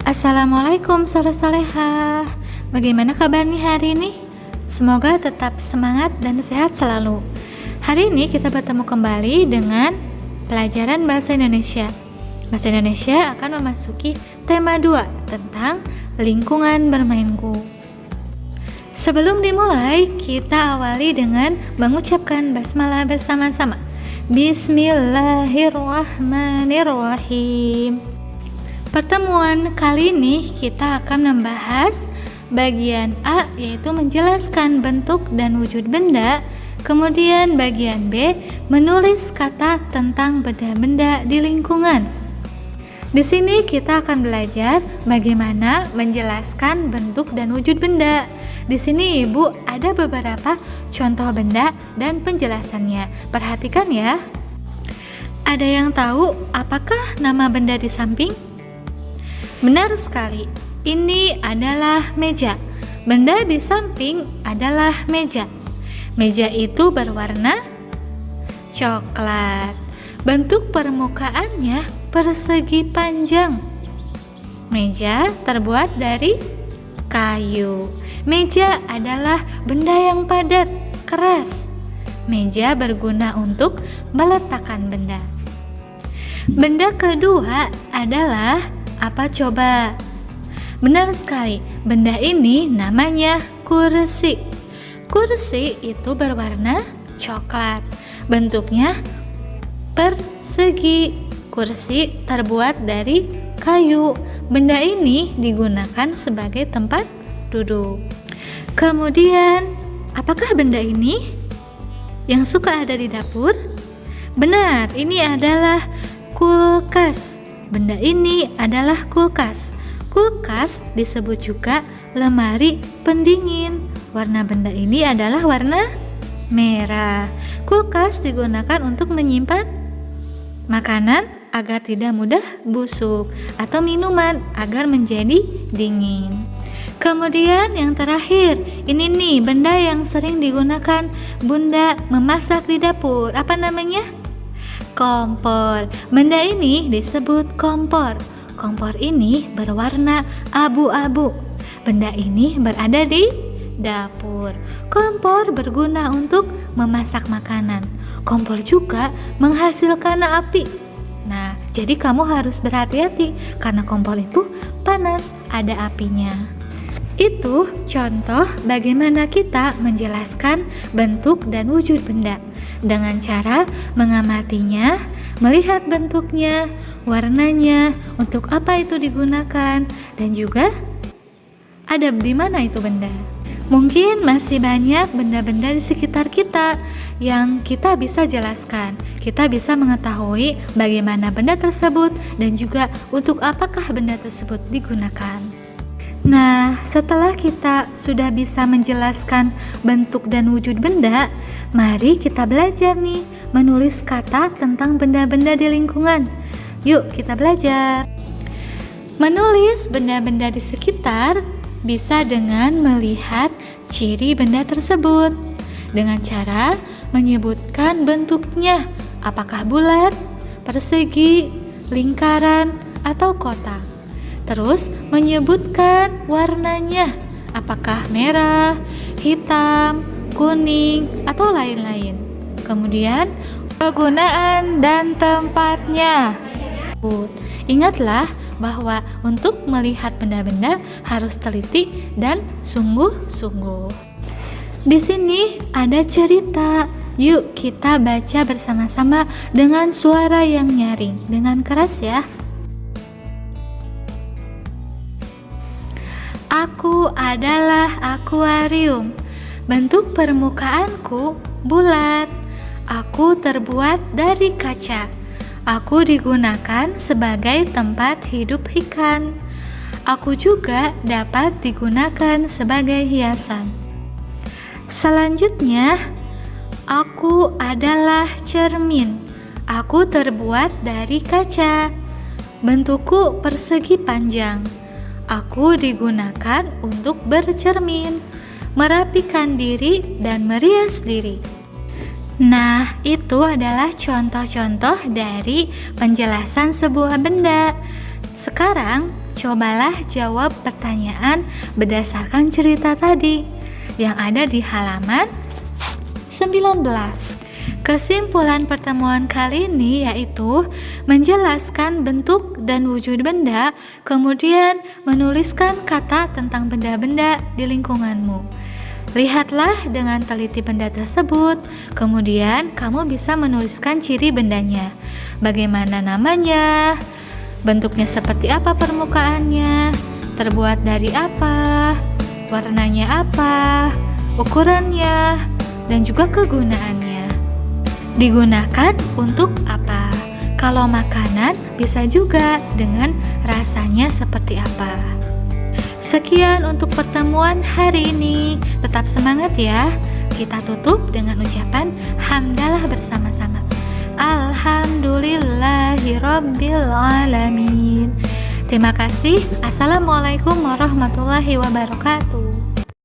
Assalamualaikum soleh-solehah. Bagaimana kabarnya hari ini? Semoga tetap semangat dan sehat selalu. Hari ini kita bertemu kembali dengan pelajaran Bahasa Indonesia. Bahasa Indonesia akan memasuki tema 2 tentang lingkungan bermainku. Sebelum dimulai, kita awali dengan mengucapkan basmalah bersama-sama. Bismillahirrahmanirrahim. Pertemuan kali ini kita akan membahas bagian A, yaitu menjelaskan bentuk dan wujud benda. Kemudian bagian B, menulis kata tentang benda-benda di lingkungan. Di sini kita akan belajar bagaimana menjelaskan bentuk dan wujud benda. Di sini Ibu ada beberapa contoh benda dan penjelasannya. Perhatikan ya. Ada yang tahu apakah nama benda di samping? Benar sekali, ini adalah meja. Benda di samping adalah meja. Meja itu berwarna coklat. Bentuk permukaannya persegi panjang. Meja terbuat dari kayu. Meja adalah benda yang padat, keras. Meja berguna untuk meletakkan benda. Benda kedua adalah apa coba? Benar sekali, benda ini namanya kursi. Kursi itu berwarna coklat. Bentuknya persegi. Kursi terbuat dari kayu. Benda ini digunakan sebagai tempat duduk. Kemudian, apakah benda ini yang suka ada di dapur? Benar, ini adalah kulkas. Benda ini adalah kulkas. Kulkas disebut juga lemari pendingin. Warna benda ini adalah warna merah. Kulkas digunakan untuk menyimpan makanan agar tidak mudah busuk atau minuman agar menjadi dingin. Kemudian yang terakhir, ini nih benda yang sering digunakan Bunda memasak di dapur. Apa namanya? Kompor. Benda ini disebut kompor. Kompor ini berwarna abu-abu. Benda ini berada di dapur. Kompor berguna untuk memasak makanan. Kompor juga menghasilkan api. Nah, jadi kamu harus berhati-hati karena kompor itu panas, ada apinya. Itu contoh bagaimana kita menjelaskan bentuk dan wujud benda dengan cara mengamatinya, melihat bentuknya, warnanya, untuk apa itu digunakan, dan juga ada di mana itu benda. Mungkin masih banyak benda-benda di sekitar kita yang kita bisa jelaskan. Kita bisa mengetahui bagaimana benda tersebut dan juga untuk apakah benda tersebut digunakan. Nah, setelah kita sudah bisa menjelaskan bentuk dan wujud benda, mari kita belajar nih menulis kata tentang benda-benda di lingkungan. Yuk kita belajar. Menulis benda-benda di sekitar bisa dengan melihat ciri benda tersebut dengan cara menyebutkan bentuknya, apakah bulat, persegi, lingkaran, atau kotak. Terus menyebutkan warnanya, apakah merah, hitam, kuning, atau lain-lain. Kemudian penggunaan dan tempatnya. Ingatlah bahwa untuk melihat benda-benda harus teliti dan sungguh-sungguh. Di sini ada cerita. Yuk kita baca bersama-sama dengan suara yang nyaring, dengan keras ya. Aku adalah akuarium. Bentuk permukaanku bulat. Aku terbuat dari kaca. Aku digunakan sebagai tempat hidup ikan. Aku juga dapat digunakan sebagai hiasan. Selanjutnya, aku adalah cermin. Aku terbuat dari kaca. Bentukku persegi panjang. Aku digunakan untuk bercermin, merapikan diri, dan merias diri. Nah, itu adalah contoh-contoh dari penjelasan sebuah benda. Sekarang, cobalah jawab pertanyaan berdasarkan cerita tadi yang ada di halaman 19. Kesimpulan pertemuan kali ini yaitu menjelaskan bentuk dan wujud benda, kemudian menuliskan kata tentang benda-benda di lingkunganmu. Lihatlah dengan teliti benda tersebut, kemudian kamu bisa menuliskan ciri bendanya. Bagaimana namanya, bentuknya seperti apa permukaannya, terbuat dari apa, warnanya apa, ukurannya, dan juga kegunaannya. Digunakan untuk apa? Kalau makanan bisa juga dengan rasanya seperti apa. Sekian untuk pertemuan hari ini. Tetap semangat ya. Kita tutup dengan ucapan hamdalah bersama-sama. Alhamdulillahirobbilalamin. Terima kasih. Assalamualaikum warahmatullahi wabarakatuh.